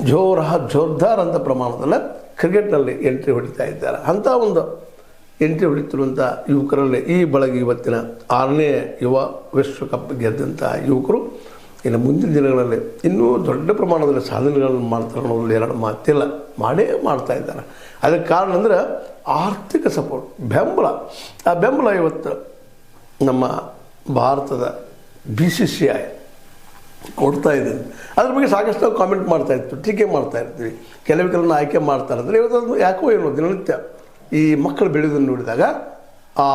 ಜೋರ್ದಾರ್ ಅಂತ ಪ್ರಮಾಣದಲ್ಲಿ ಕ್ರಿಕೆಟ್ನಲ್ಲಿ ಎಂಟ್ರಿ ಹೊಡಿತಾ ಇದ್ದಾರೆ. ಅಂಥ ಒಂದು ಎಂಟ್ರಿ ಹೊಡಿತಿರುವಂಥ ಯುವಕರಲ್ಲಿ ಈ ಬಳಗ ಇವತ್ತಿನ 6ನೇ ಯುವ ವಿಶ್ವಕಪ್ ಗೆದ್ದಂಥ ಯುವಕರು ಇನ್ನು ಮುಂದಿನ ದಿನಗಳಲ್ಲಿ ಇನ್ನೂ ದೊಡ್ಡ ಪ್ರಮಾಣದಲ್ಲಿ ಸಾಧನೆಗಳನ್ನು ಮಾಡ್ತಾರೆ ಅನ್ನೋದ್ರಲ್ಲಿ ಎರಡು ಮಾತಿಲ್ಲ, ಮಾಡ್ತಾ ಇದ್ದಾರೆ. ಅದಕ್ಕೆ ಕಾರಣ ಅಂದರೆ ಆರ್ಥಿಕ ಸಪೋರ್ಟ್, ಬೆಂಬಲ. ಆ ಬೆಂಬಲ ಇವತ್ತು ನಮ್ಮ ಭಾರತದ BCCI ಕೊಡ್ತಾ ಇದ್ದೀನಿ. ಅದ್ರ ಬಗ್ಗೆ ಸಾಕಷ್ಟು ನಾವು ಕಾಮೆಂಟ್ ಮಾಡ್ತಾಯಿರ್ತೀವಿ, ಟೀಕೆ ಮಾಡ್ತಾಯಿರ್ತೀವಿ, ಕೆಲವೊಂದು ಆಯ್ಕೆ ಮಾಡ್ತಾರೆ ಅಂದರೆ ಇವತ್ತು ಯಾಕೋ ಏನೋ ದಿನನಿತ್ಯ ಈ ಮಕ್ಕಳು ಬೆಳೆಯೋದನ್ನು ನೋಡಿದಾಗ ಆ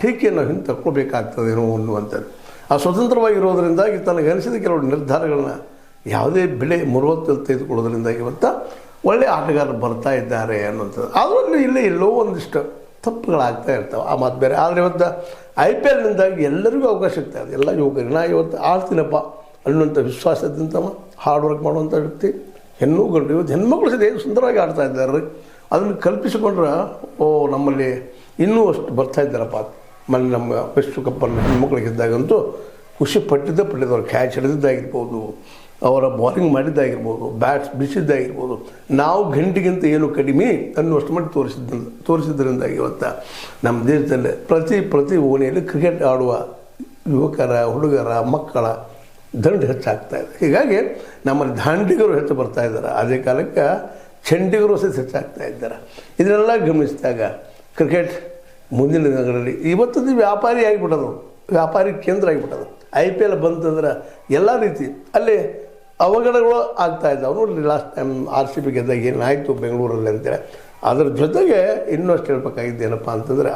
ಟೀಕೆಯನ್ನು ಹಿಂದೆ ತಗೊಳ್ಬೇಕಾಗ್ತದೇನೋ ಅನ್ನುವಂಥದ್ದು. ಆ ಸ್ವತಂತ್ರವಾಗಿರೋದರಿಂದಾಗಿ ತನಗೆ ಅನಿಸಿದ ಕೆಲವು ನಿರ್ಧಾರಗಳನ್ನ ಯಾವುದೇ ಬೆಲೆ ಮುರುವತ್ತಲ್ಲಿ ತೆಗೆದುಕೊಳ್ಳೋದ್ರಿಂದ ಇವತ್ತು ಒಳ್ಳೆಯ ಆಟಗಾರರು ಬರ್ತಾ ಇದ್ದಾರೆ ಅನ್ನುವಂಥದ್ದು. ಅದರಲ್ಲಿ ಇಲ್ಲೇ ಎಲ್ಲೋ ಒಂದಿಷ್ಟು ತಪ್ಪುಗಳಾಗ್ತಾ ಇರ್ತವೆ, ಆ ಮಾತು ಬೇರೆ. ಆದರೆ ಇವತ್ತು IPLನಿಂದಾಗಿ ಎಲ್ಲರಿಗೂ ಅವಕಾಶ ಸಿಗ್ತಾ ಇದೆ, ಎಲ್ಲ ಯುವಕರಿಗೆ. ನಾ ಇವತ್ತು ಆಡ್ತೀನಪ್ಪ ಅನ್ನುವಂಥ ವಿಶ್ವಾಸದಿಂದ ಹಾರ್ಡ್ ವರ್ಕ್ ಮಾಡುವಂಥ ವ್ಯಕ್ತಿ ಹೆಣ್ಣು ಗಂಡು ಇವತ್ತು ಹೆಣ್ಮಕ್ಳು ಸಹ ಸುಂದರವಾಗಿ ಆಡ್ತಾ ಇದ್ದಾರೆ. ಅದನ್ನು ಕಲ್ಪಿಸಿಕೊಂಡ್ರೆ ನಮ್ಮಲ್ಲಿ ಇನ್ನೂ ಅಷ್ಟು ಬರ್ತಾ ಇದ್ದಾರಪ್ಪ. ಮೊನ್ನೆ ನಮ್ಮ ವಿಶ್ವಕಪ್ಪನ್ನು ಹೆಣ್ಮಕ್ಳು ಗೆದ್ದಾಗಂತೂ ಖುಷಿ ಪಟ್ಟಿದ್ದವ್ರು ಕ್ಯಾಚ್ ಹಿಡಿದಿದ್ದಾಗಿರ್ಬೋದು, ಅವರ ಬಾಲಿಂಗ್ ಮಾಡಿದ್ದಾಗಿರ್ಬೋದು, ಬ್ಯಾಟ್ಸ್ ಬಿಸಿದ್ದಾಗಿರ್ಬೋದು, ನಾವು ಗಂಟೆಗಿಂತ ಏನು ಕಡಿಮೆ ಅನ್ನುವಷ್ಟು ಮಟ್ಟಿಗೆ ತೋರಿಸಿದ್ರಿಂದಾಗಿ ಇವತ್ತು ನಮ್ಮ ದೇಶದಲ್ಲಿ ಪ್ರತಿ ಓಣಿಯಲ್ಲಿ ಕ್ರಿಕೆಟ್ ಆಡುವ ಯುವಕರ, ಹುಡುಗರ, ಮಕ್ಕಳ ದಂಡು ಹೆಚ್ಚಾಗ್ತಾ ಇದೆ. ಹೀಗಾಗಿ ನಮ್ಮಲ್ಲಿ ದಾಂಡಿಗರು ಹೆಚ್ಚು ಬರ್ತಾ ಇದ್ದಾರೆ, ಅದೇ ಕಾಲಕ್ಕೆ ಚಂಡಿಗರು ಸಹ ಹೆಚ್ಚಾಗ್ತಾ ಇದ್ದಾರೆ. ಇದನ್ನೆಲ್ಲ ಗಮನಿಸಿದಾಗ ಕ್ರಿಕೆಟ್ ಮುಂದಿನ ದಿನಗಳಲ್ಲಿ ಇವತ್ತದು ವ್ಯಾಪಾರಿ ಆಗಿಬಿಟ್ಟದು, ವ್ಯಾಪಾರಿ ಕೇಂದ್ರ ಆಗಿಬಿಟ್ಟದು. IPL ಬಂತಂದ್ರೆ ಎಲ್ಲ ರೀತಿ ಅಲ್ಲಿ ಅವಘಡಗಳು ಆಗ್ತಾ ಇದ್ದಾವೆ. ನೋಡಿರಿ ಲಾಸ್ಟ್ ಟೈಮ್ RCB ಗೆದ್ದಾಗ ಏನಾಯಿತು ಬೆಂಗಳೂರಲ್ಲಿ ಅಂತೇಳಿ. ಅದ್ರ ಜೊತೆಗೆ ಇನ್ನೂ ಅಷ್ಟು ಹೇಳ್ಬೇಕಾಗಿದ್ದೇನಪ್ಪ ಅಂತಂದರೆ